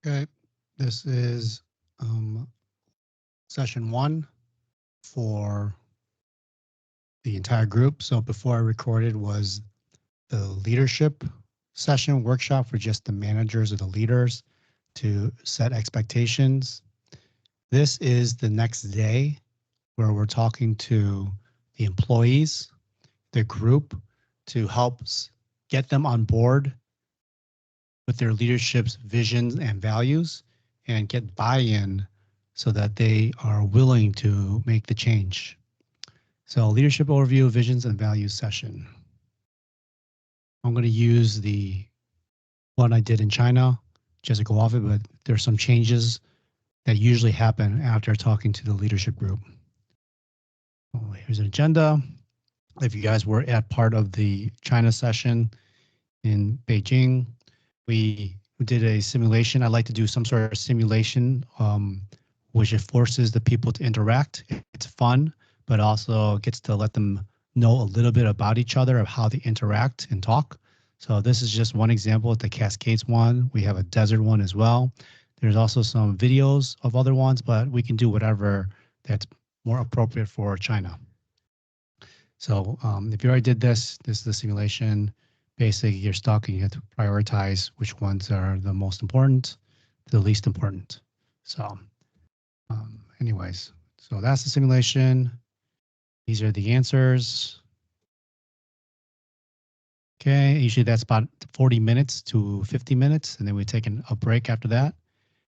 Okay, this is session one for the entire group. So before I recorded was the leadership session workshop for just the managers or the leaders to set expectations. This is the next day where we're talking to the employees, the group, to help get them on board with their leadership's visions and values and get buy-in so that they are willing to make the change. So leadership overview, visions and values session. I'm going to use the one I did in China just to go off it, but there's some changes that usually happen after talking to the leadership group. Oh, here's an agenda. If you guys were at part of the China session in Beijing, we did a simulation. I like to do some sort of simulation, which it forces the people to interact. It's fun, but also gets to let them know a little bit about each other, of how they interact and talk. So this is just one example of the Cascades one. We have a desert one as well. There's also some videos of other ones, but we can do whatever that's more appropriate for China. So if you already did this is the simulation. Basically, you're stuck and you have to prioritize which ones are the most important to the least important. So anyways, so that's the simulation. These are the answers. Okay, usually that's about 40 minutes to 50 minutes, and then we take a break after that.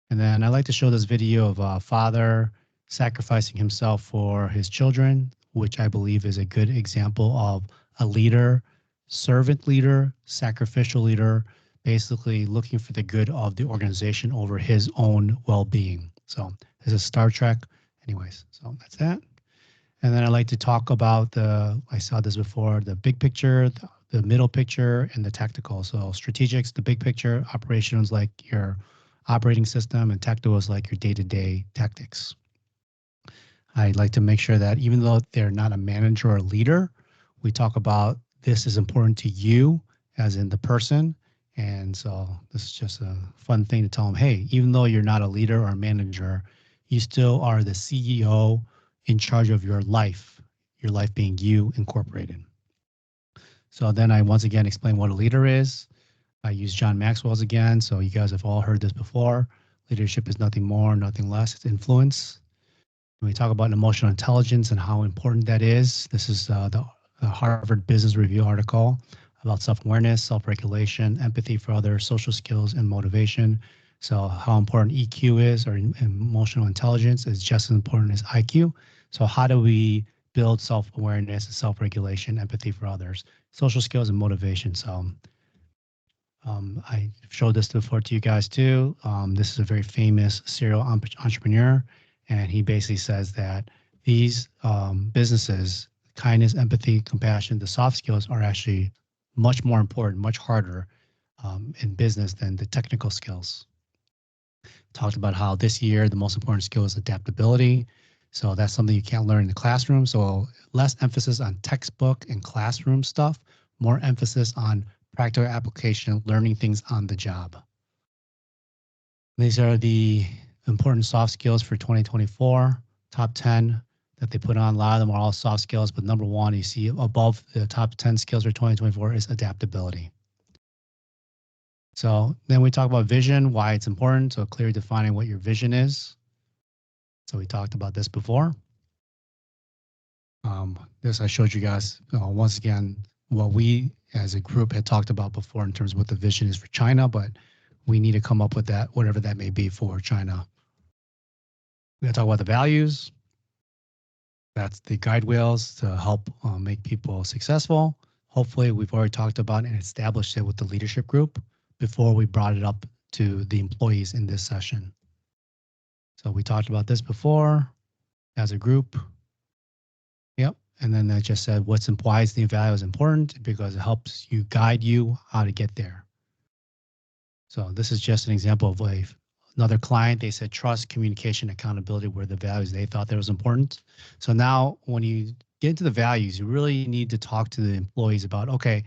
And then I like to show this video of a father sacrificing himself for his children, which I believe is a good example of a leader, servant leader, sacrificial leader, basically looking for the good of the organization over his own well-being. So this is Star Trek. Anyways, so that's that. And then I like to talk about I saw this before, the big picture, the middle picture, and the tactical. So strategics, the big picture, operations like your operating system, and tactical is like your day-to-day tactics. I like to make sure that even though they're not a manager or a leader, we talk about this is important to you as in the person. And so this is just a fun thing to tell them, hey, even though you're not a leader or a manager, you still are the CEO in charge of your life being you incorporated. So then I once again explain what a leader is. I use John Maxwell's again. So you guys have all heard this before. Leadership is nothing more, nothing less. It's influence. When we talk about emotional intelligence and how important that is, this is the Harvard Business Review article about self-awareness, self-regulation, empathy for others, social skills, and motivation. So how important EQ is, or emotional intelligence, is just as important as IQ. So how do we build self-awareness and self-regulation, empathy for others, social skills, and motivation? So I showed this before to you guys too. This is a very famous serial entrepreneur, and he basically says that these businesses, kindness, empathy, compassion, the soft skills are actually much more important, much harder in business than the technical skills. Talked about how this year the most important skill is adaptability. So that's something you can't learn in the classroom. So less emphasis on textbook and classroom stuff, more emphasis on practical application, learning things on the job. These are the important soft skills for 2024, top 10 that they put on. A lot of them are all soft skills, but number one, you see above the top 10 skills for 2024 is adaptability. So then we talk about vision, why it's important. So clearly defining what your vision is. So we talked about this before. This I showed you guys once again, what we as a group had talked about before in terms of what the vision is for China, but we need to come up with that, whatever that may be for China. We're going to talk about the values. That's the guide wheels to help make people successful. Hopefully we've already talked about and established it with the leadership group before we brought it up to the employees in this session. So we talked about this before as a group. Yep. And then I just said what's implied the value is important because it helps you guide you how to get there. So this is just an example of another client. They said trust, communication, accountability were the values they thought that was important. So now when you get into the values, you really need to talk to the employees about, okay,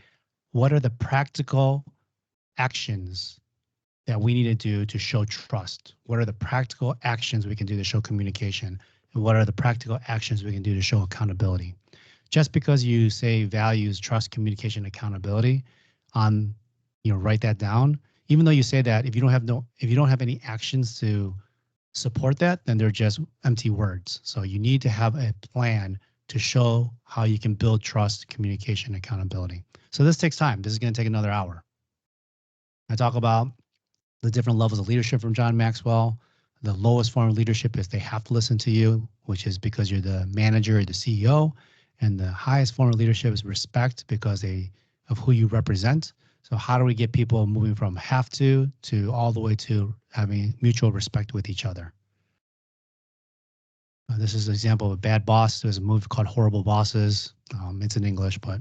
what are the practical actions that we need to do to show trust? What are the practical actions we can do to show communication? And what are the practical actions we can do to show accountability? Just because you say values, trust, communication, accountability on, write that down. Even though you say that, if you don't have any actions to support that, then they're just empty words. So you need to have a plan to show how you can build trust, communication, accountability. So this takes time. This is going to take another hour. I talk about the different levels of leadership from John Maxwell. The lowest form of leadership is they have to listen to you, which is because you're the manager or the CEO. And the highest form of leadership is respect because of who you represent. So how do we get people moving from have to all the way to having mutual respect with each other? This is an example of a bad boss. There's a movie called Horrible Bosses. It's in English, but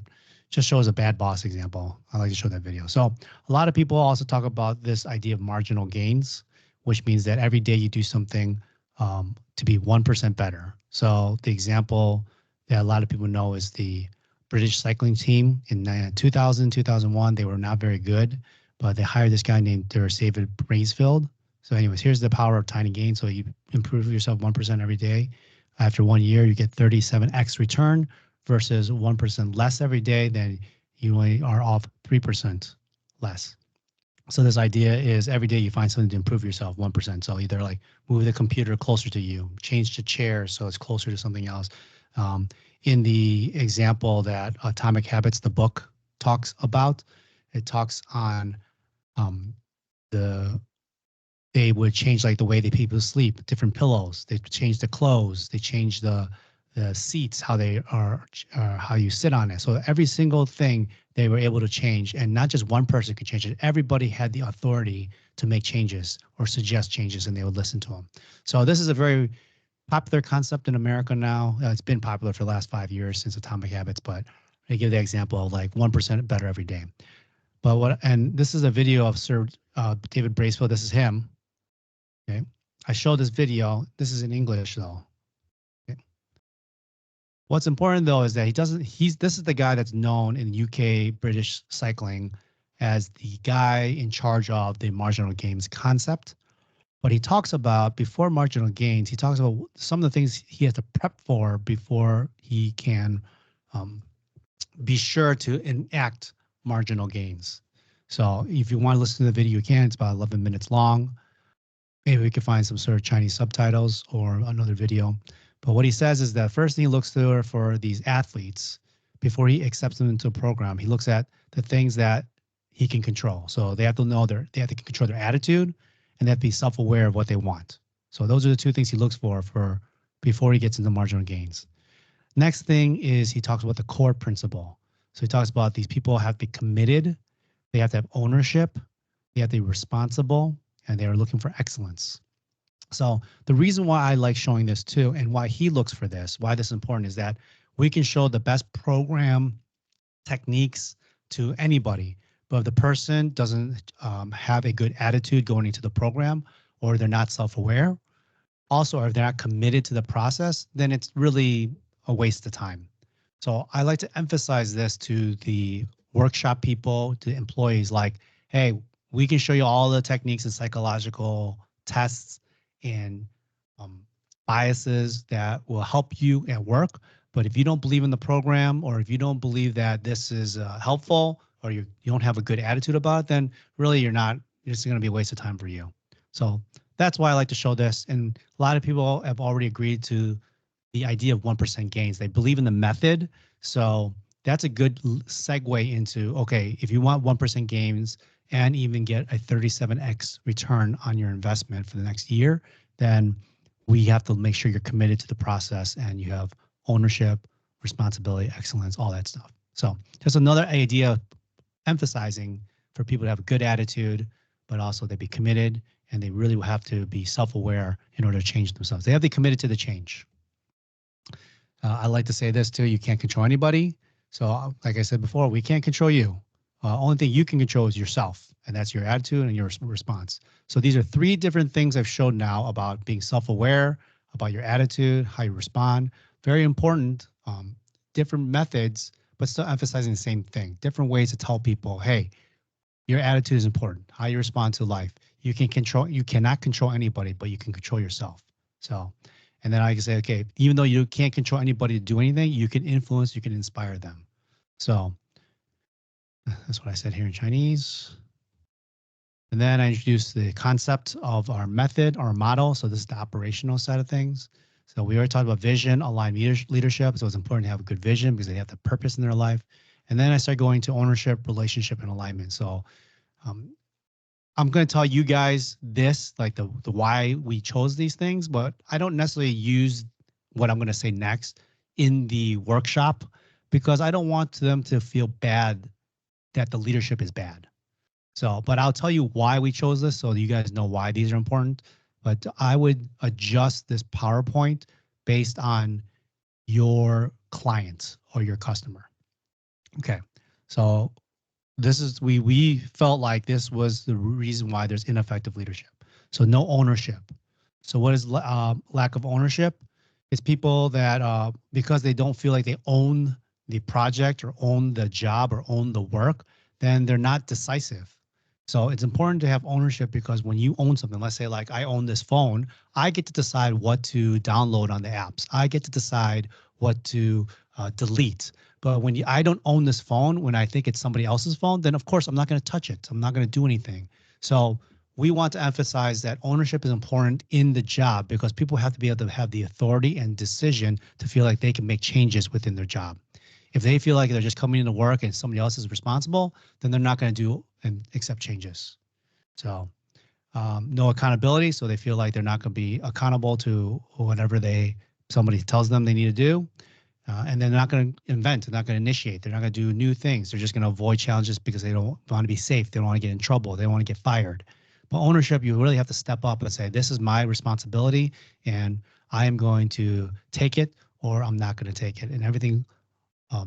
just shows a bad boss example. I like to show that video. So a lot of people also talk about this idea of marginal gains, which means that every day you do something to be 1% better. So the example that a lot of people know is the British cycling team in 2000, 2001. They were not very good, but they hired this guy named David Brailsford. So anyways, here's the power of tiny gains. So you improve yourself 1% every day. After 1 year, you get 37x return versus 1% less every day. Then you only are off 3% less. So this idea is every day you find something to improve yourself 1%. So either like move the computer closer to you, change the chair so it's closer to something else. In the example that Atomic Habits, the book, talks about, it talks on they would change like the way that people sleep, different pillows. They change the clothes. They change the seats, how they are, how you sit on it. So every single thing they were able to change, and not just one person could change it. Everybody had the authority to make changes or suggest changes, and they would listen to them. So this is a very popular concept in America now. It's been popular for the last 5 years since Atomic Habits, but I give the example of like 1% better every day. But and this is a video of Sir David Brailsford. This is him. Okay, I showed this video. This is in English though. Okay. What's important though is that this is the guy that's known in UK British cycling as the guy in charge of the marginal gains concept. But he talks about before marginal gains, he talks about some of the things he has to prep for before he can be sure to enact marginal gains. So if you want to listen to the video, you can. It's about 11 minutes long. Maybe we could find some sort of Chinese subtitles or another video. But what he says is that first thing he looks for these athletes before he accepts them into a program, he looks at the things that he can control. So they have to know they have to control their attitude, and they have to be self-aware of what they want. So those are the two things he looks for before he gets into marginal gains. Next thing is he talks about the core principle. So he talks about these people have to be committed, they have to have ownership, they have to be responsible, and they are looking for excellence. So the reason why I like showing this too, and why he looks for this, why this is important, is that we can show the best program techniques to anybody, but if the person doesn't have a good attitude going into the program, or they're not self-aware, also if they're not committed to the process, then it's really a waste of time. So I like to emphasize this to the workshop people, to employees, like, hey, we can show you all the techniques and psychological tests and biases that will help you at work. But if you don't believe in the program, or if you don't believe that this is helpful, or you don't have a good attitude about it, then really it's going to be a waste of time for you. So that's why I like to show this. And a lot of people have already agreed to the idea of 1% gains. They believe in the method. So that's a good segue into, okay, if you want 1% gains and even get a 37x return on your investment for the next year, then we have to make sure you're committed to the process and you have ownership, responsibility, excellence, all that stuff. So just another idea emphasizing for people to have a good attitude, but also they be committed, and they really will have to be self-aware in order to change themselves. They have to be committed to the change. I like to say this too, you can't control anybody. So like I said before, we can't control you. Only thing you can control is yourself, and that's your attitude and your response. So these are 3 different things I've showed now about being self-aware, about your attitude, how you respond. Very important, different methods, but still emphasizing the same thing. Different ways to tell people, hey, your attitude is important, how you respond to life. you cannot control anybody, but you can control yourself. So, and then I can say, okay, even though you can't control anybody to do anything, you can influence, you can inspire them. So that's what I said here in Chinese. And then I introduced the concept of our method, our model. So this is the operational side of things. So we already talked about vision, aligned leadership. So it's important to have a good vision because they have the purpose in their life. And then I start going to ownership, relationship, and alignment. So I'm going to tell you guys this, like the why we chose these things, but I don't necessarily use what I'm going to say next in the workshop because I don't want them to feel bad that the leadership is bad. So, but I'll tell you why we chose this so you guys know why these are important. But I would adjust this PowerPoint based on your client or your customer. Okay, so this is we felt like this was the reason why there's ineffective leadership. So no ownership. So what is lack of ownership? It's people that because they don't feel like they own the project or own the job or own the work, then they're not decisive. So it's important to have ownership because when you own something, let's say like I own this phone, I get to decide what to download on the apps. I get to decide what to delete. But when I don't own this phone, when I think it's somebody else's phone, then of course I'm not going to touch it. I'm not going to do anything. So we want to emphasize that ownership is important in the job because people have to be able to have the authority and decision to feel like they can make changes within their job. If they feel like they're just coming into work and somebody else is responsible, then they're not going to do and accept changes. So no accountability. So they feel like they're not going to be accountable to whatever somebody tells them they need to do. And they're not going to invent. They're not going to initiate. They're not going to do new things. They're just going to avoid challenges because they don't want to be safe. They don't want to get in trouble. They don't want to get fired. But ownership, you really have to step up and say, this is my responsibility and I am going to take it or I'm not going to take it. And everything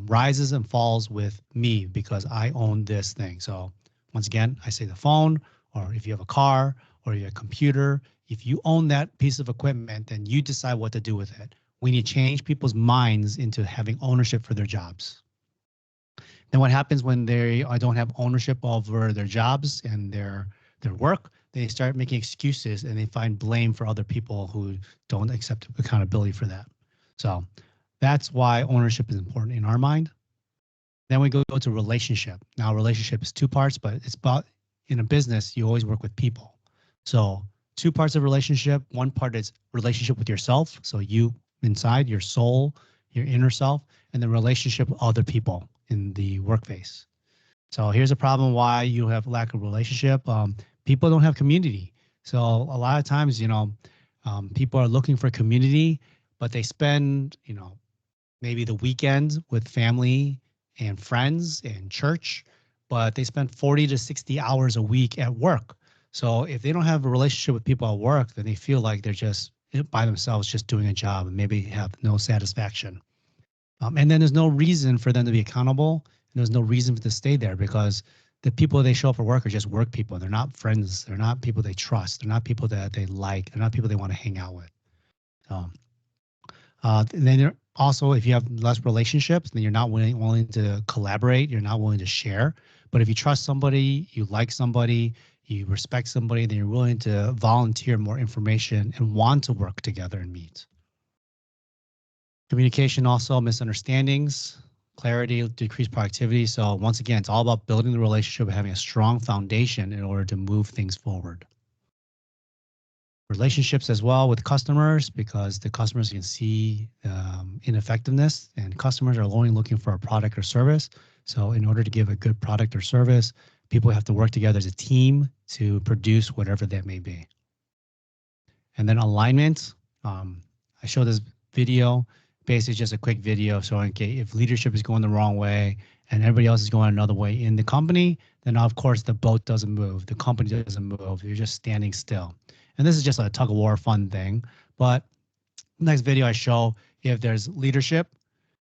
rises and falls with me because I own this thing. So once again, I say the phone, or if you have a car or your computer, if you own that piece of equipment, then you decide what to do with it. We need to change people's minds into having ownership for their jobs. Then what happens when they don't have ownership over their jobs and their work? They start making excuses and they find blame for other people who don't accept accountability for that. So that's why ownership is important in our mind. Then we go to relationship. Now, relationship is two parts, but it's about in a business, you always work with people. So two parts of relationship. One part is relationship with yourself. So you inside your soul, your inner self, and the relationship with other people in the workplace. So here's a problem why you have lack of relationship. People don't have community. So a lot of times, people are looking for community, but they spend, maybe the weekends with family and friends and church, but they spend 40 to 60 hours a week at work. So if they don't have a relationship with people at work, then they feel like they're just by themselves, just doing a job and maybe have no satisfaction. And then there's no reason for them to be accountable. And there's no reason to stay there because the people they show up for work are just work people. They're not friends. They're not people they trust. They're not people that they like. They're not people they want to hang out with. Then also, if you have less relationships, then you're not willing to collaborate. You're not willing to share. But if you trust somebody, you like somebody, you respect somebody, then you're willing to volunteer more information and want to work together and meet. Communication also, misunderstandings, clarity, decreased productivity. So once again, it's all about building the relationship, having a strong foundation in order to move things forward. Relationships as well with customers because the customers can see ineffectiveness and customers are only looking for a product or service. So in order to give a good product or service, people have to work together as a team to produce whatever that may be. And then alignment. I showed this video, basically just a quick video showing, okay, if leadership is going the wrong way and everybody else is going another way in the company, then of course the boat doesn't move, the company doesn't move, you're just standing still. And this is just a tug of war fun thing. But next video I show if there's leadership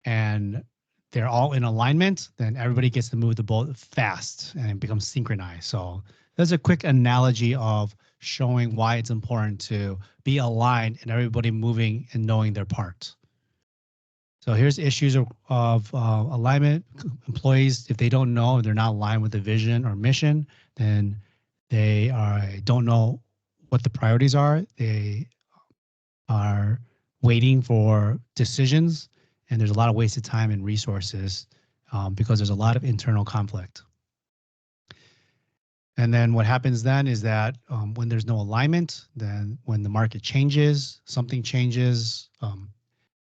and they're all in alignment, then everybody gets to move the boat fast and it becomes synchronized. So there's a quick analogy of showing why it's important to be aligned and everybody moving and knowing their part. So here's issues of alignment. Employees, if they don't know, if they're not aligned with the vision or mission, then They don't know what the priorities are. They are waiting for decisions, and there's a lot of wasted time and resources because there's a lot of internal conflict. And then what happens then is that when there's no alignment, then when the market changes, something changes,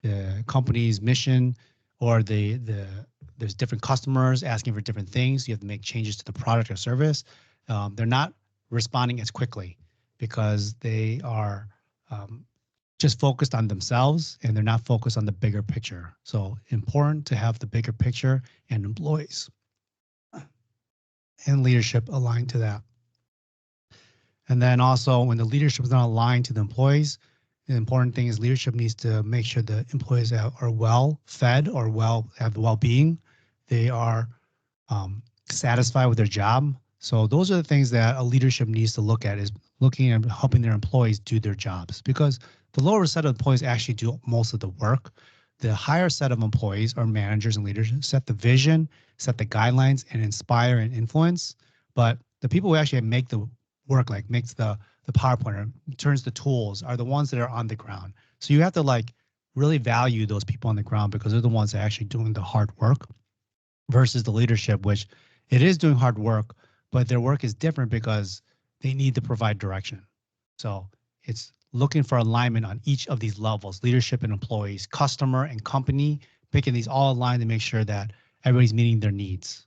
the company's mission or there's different customers asking for different things. You have to make changes to the product or service. They're not responding as quickly because they are just focused on themselves and they're not focused on the bigger picture. So important to have the bigger picture and employees and leadership aligned to that. And then also when the leadership is not aligned to the employees, the important thing is leadership needs to make sure the employees are well fed or have well-being. They are satisfied with their job. So those are the things that a leadership needs to look at, is looking at helping their employees do their jobs, because the lower set of employees actually do most of the work. The higher set of employees or managers and leaders set the vision, set the guidelines, and inspire and influence. But the people who actually make the work, like makes the PowerPoint or turns the tools, are the ones that are on the ground. So you have to like really value those people on the ground because they're the ones that are actually doing the hard work versus the leadership, which it is doing hard work, but their work is different because they need to provide direction. So it's looking for alignment on each of these levels, leadership and employees, customer and company, picking these all aligned to make sure that everybody's meeting their needs.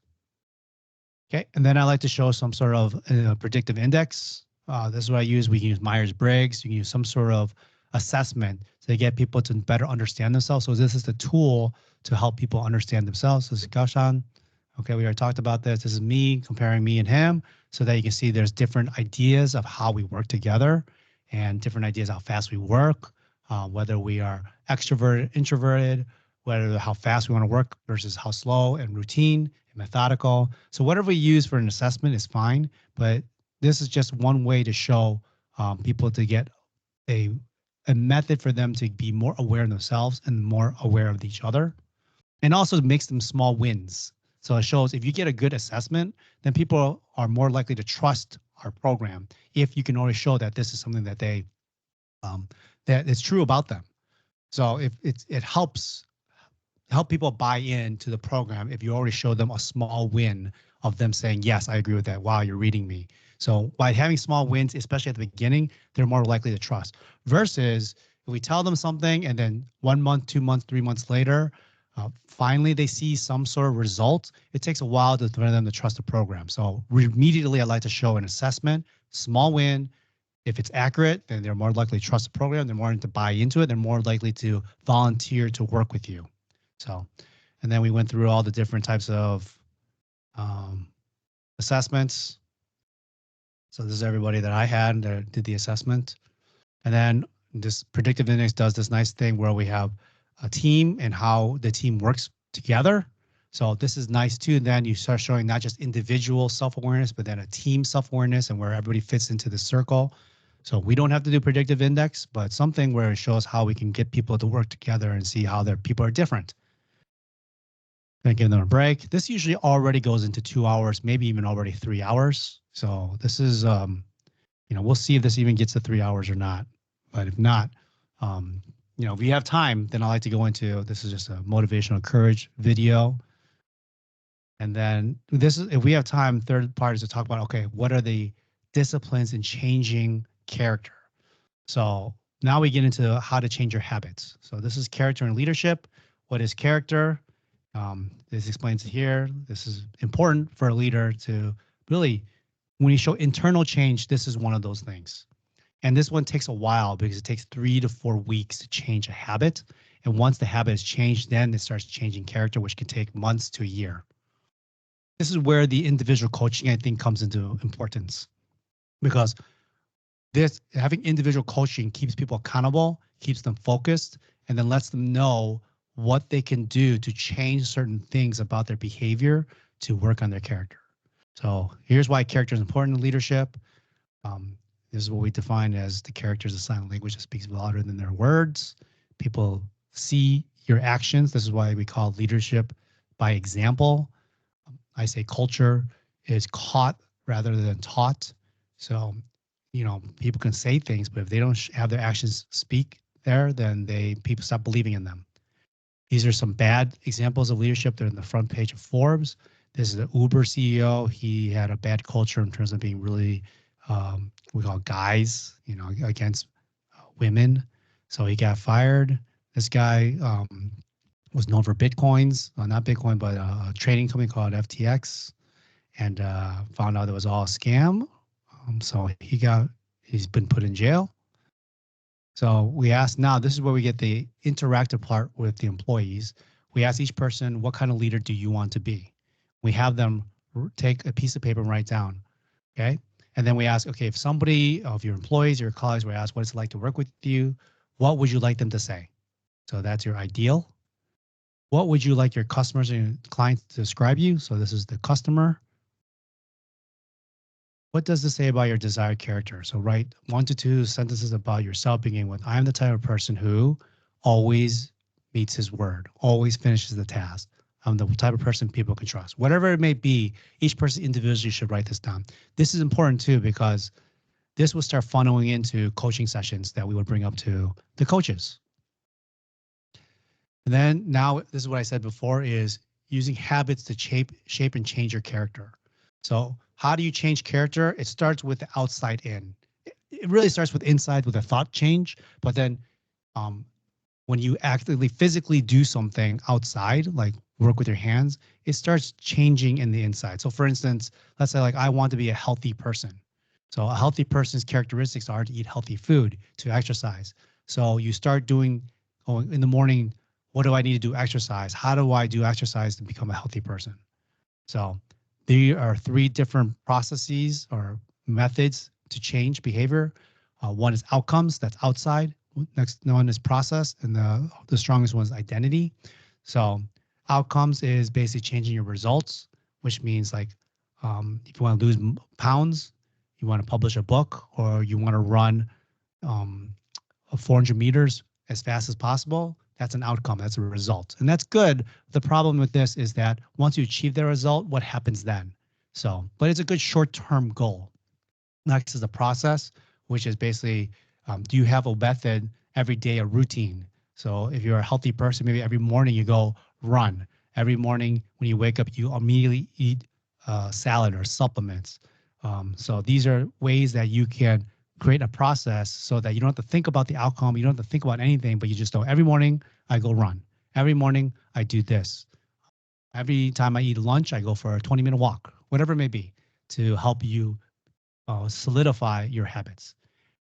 Okay, and then I like to show some sort of predictive index. This is what I use. We can use Myers-Briggs. You can use some sort of assessment to get people to better understand themselves. So this is the tool to help people understand themselves. This is Gaushan. Okay, we already talked about this. This is me comparing me and him so that you can see there's different ideas of how we work together and different ideas how fast we work, whether we are extroverted, introverted, whether how fast we want to work versus how slow and routine and methodical. So whatever we use for an assessment is fine, but this is just one way to show people to get a method for them to be more aware of themselves and more aware of each other. And also makes them small wins. So it shows if you get a good assessment, then people are more likely to trust our program if you can always show that this is something that they that is true about them. So if it helps people buy into the program if you already show them a small win of them saying, yes, I agree with that. Wow, you're reading me. So by having small wins, especially at the beginning, they're more likely to trust. Versus if we tell them something and then 1 month, 2 months, 3 months later, finally they see some sort of result, it takes a while for them to trust the program. So immediately I like to show an assessment, small win. If it's accurate, then they're more likely to trust the program. They're more likely to buy into it. They're more likely to volunteer to work with you. So, and then we went through all the different types of assessments. So this is everybody that I had that did the assessment. And then this predictive index does this nice thing where we have a team and how the team works together. So this is nice too. Then you start showing not just individual self-awareness, but then a team self-awareness and where everybody fits into the circle. So we don't have to do predictive index, but something where it shows how we can get people to work together and see how their people are different. Then give them a break. This usually already goes into 2 hours, maybe even already 3 hours. So this is, we'll see if this even gets to 3 hours or not. But if not, if you have time, then I like to go into, this is just a motivational courage video. And then this is, if we have time, third part is to talk about, okay, what are the disciplines in changing character? So now we get into how to change your habits. So this is character and leadership. What is character? This explains it here. This is important for a leader to really, when you show internal change, this is one of those things. And this one takes a while because it takes 3 to 4 weeks to change a habit. And once the habit is changed, then it starts changing character, which can take months to a year. This is where the individual coaching, I think, comes into importance, because this having individual coaching keeps people accountable, keeps them focused, and then lets them know what they can do to change certain things about their behavior to work on their character. So here's why character is important in leadership. This is what we define as the character is a silent language that speaks louder than their words. People see your actions. This is why we call leadership by example. I say culture is caught rather than taught. So, people can say things, but if they don't have their actions speak there, then people stop believing in them. These are some bad examples of leadership. They're in the front page of Forbes. This is the Uber CEO. He had a bad culture in terms of being really, we call guys, against women. So he got fired. This guy was known for Bitcoins, not Bitcoin, but a trading company called FTX, and found out it was all a scam. So he's been put in jail. So we asked, now this is where we get the interactive part with the employees. We ask each person, what kind of leader do you want to be? We have them take a piece of paper and write down, okay? And then we ask, okay, if somebody of your employees, your colleagues, we ask what it's like to work with you, what would you like them to say? So that's your ideal. What would you like your customers and clients to describe you? So this is the customer. What does this say about your desired character? So write 1 to 2 sentences about yourself, beginning with, I am the type of person who always meets his word, always finishes the task. I'm the type of person people can trust. Whatever it may be, each person individually should write this down. This is important too, because this will start funneling into coaching sessions that we would bring up to the coaches. And then now, this is what I said before, is using habits to shape and change your character. So how do you change character? It starts with the outside in. It really starts with inside, with a thought change. But then when you actively physically do something outside, like work with your hands, it starts changing in the inside. So for instance, let's say like I want to be a healthy person. So a healthy person's characteristics are to eat healthy food, to exercise. So you start doing, in the morning, what do I need to do exercise? How do I do exercise to become a healthy person? So there are 3 different processes or methods to change behavior. One is outcomes, that's outside. Next one is process, and the strongest one is identity. So outcomes is basically changing your results, which means like if you want to lose pounds, you want to publish a book, or you want to run 400 meters as fast as possible, that's an outcome, that's a result. And that's good. The problem with this is that once you achieve the result, what happens then? So, but it's a good short-term goal. Next is the process, which is basically, do you have a method every day, a routine? So if you're a healthy person, maybe every morning you go run. Every morning when you wake up, you immediately eat salad or supplements. So these are ways that you can create a process so that you don't have to think about the outcome. You don't have to think about anything, but you just know every morning I go run. Every morning I do this. Every time I eat lunch, I go for a 20-minute walk, whatever it may be, to help you solidify your habits.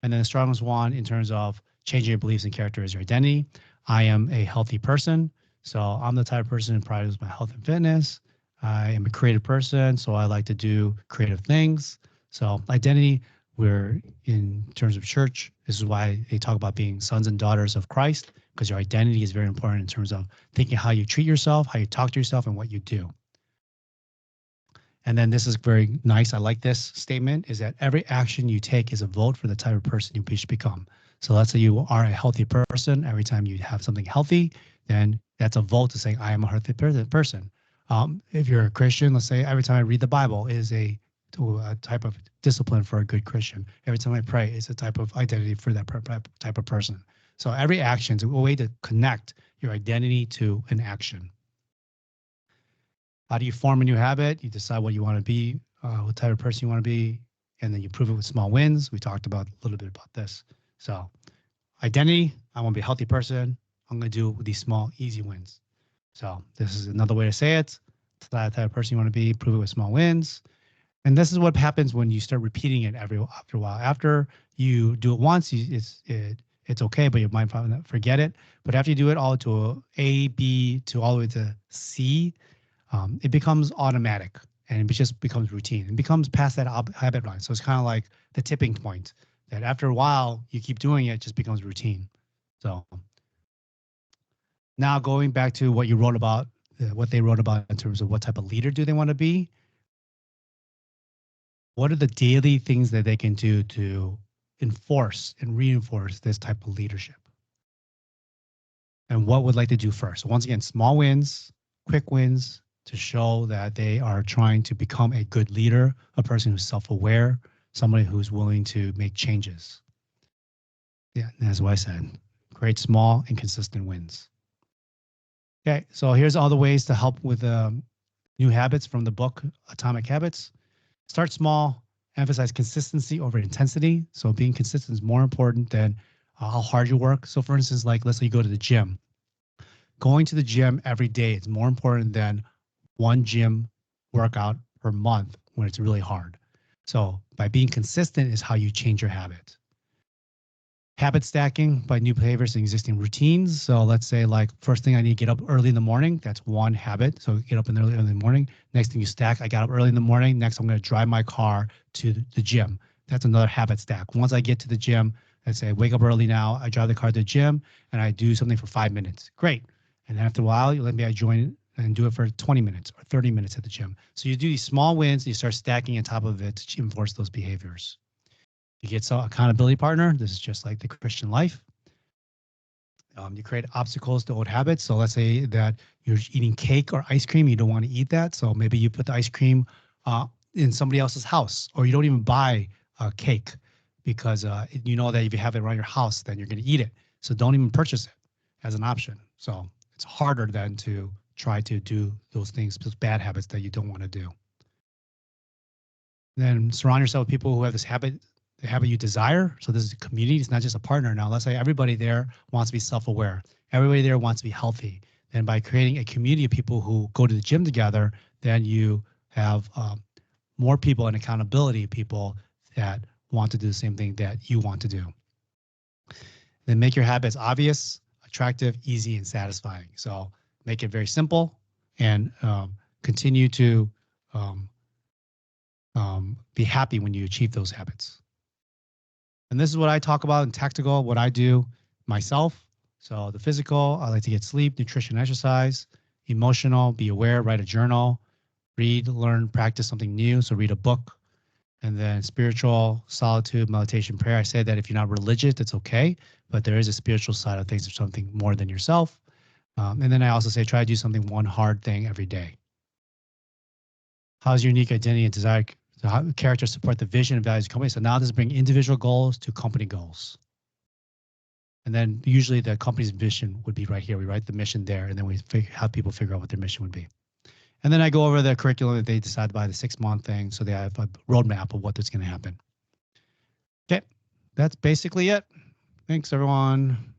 And then the strongest one in terms of changing your beliefs and character is your identity. I am a healthy person. So I'm the type of person who prides my health and fitness. I am a creative person, so I like to do creative things. So identity, we're in terms of church, this is why they talk about being sons and daughters of Christ, because your identity is very important in terms of thinking how you treat yourself, how you talk to yourself, and what you do. And then this is very nice. I like this statement, is that every action you take is a vote for the type of person you should become. So let's say you are a healthy person. Every time you have something healthy, then that's a vote to say, I am a healthy person. If you're a Christian, let's say every time I read the Bible is a type of discipline for a good Christian. Every time I pray is a type of identity for that type of person. So every action is a way to connect your identity to an action. How do you form a new habit? You decide what you want to be, what type of person you want to be, and then you prove it with small wins. We talked about a little bit about this. So identity, I want to be a healthy person. I'm going to do it with these small, easy wins. So this is another way to say it. Decide the type of person you want to be, prove it with small wins. And this is what happens when you start repeating it after a while. After you do it once, it's okay, but you might forget it. But after you do it all to A, B, to all the way to C, it becomes automatic, and it just becomes routine. It becomes past that habit line. So it's kind of like the tipping point that after a while you keep doing it, just becomes routine. So now going back to what you wrote about, what they wrote about in terms of what type of leader do they want to be. What are the daily things that they can do to enforce and reinforce this type of leadership? And what would like to do first? So once again, small wins, quick wins, to show that they are trying to become a good leader, a person who's self-aware, somebody who's willing to make changes. Yeah, that's what I said. Create small and consistent wins. Okay, so here's all the ways to help with new habits from the book Atomic Habits. Start small, emphasize consistency over intensity. So being consistent is more important than how hard you work. So for instance, like let's say you go to the gym. Going to the gym every day is more important than one gym workout per month when it's really hard. So by being consistent is how you change your habit. Habit stacking by new behaviors and existing routines. So let's say like first thing I need to get up early in the morning. That's one habit. So get up early in the morning. Next thing you stack, I got up early in the morning. Next, I'm going to drive my car to the gym. That's another habit stack. Once I get to the gym, let's say I wake up early now, I drive the car to the gym and I do something for 5 minutes. Great. And then after a while, you let me I join and do it for 20 minutes or 30 minutes at the gym. So you do these small wins, you start stacking on top of it to enforce those behaviors. You get some accountability partner. This is just like the Christian life. You create obstacles to old habits. So let's say that you're eating cake or ice cream. You don't want to eat that. So maybe you put the ice cream in somebody else's house, or you don't even buy cake because you know that if you have it around your house, then you're going to eat it. So don't even purchase it as an option. So it's harder than to try to do those things, those bad habits that you don't want to do. Then surround yourself with people who have this habit, the habit you desire. So this is a community. It's not just a partner. Now, let's say everybody there wants to be self-aware. Everybody there wants to be healthy. Then by creating a community of people who go to the gym together, then you have more people and accountability people that want to do the same thing that you want to do. Then make your habits obvious, attractive, easy, and satisfying. So make it very simple and continue to be happy when you achieve those habits. And this is what I talk about in Tactical, what I do myself. So the physical, I like to get sleep, nutrition, exercise. Emotional, be aware, write a journal, read, learn, practice something new. So read a book. And then spiritual, solitude, meditation, prayer. I say that if you're not religious, it's okay. But there is a spiritual side of things, of something more than yourself. And then I also say try to do something, one hard thing every day. How's your unique identity and desire? So how character support the vision and values of the company? So now this is bring individual goals to company goals. And then usually the company's mission would be right here. We write the mission there, and then we have people figure out what their mission would be. And then I go over the curriculum that they decide by the 6-month thing. So they have a roadmap of what's going to happen. Okay, that's basically it. Thanks, everyone.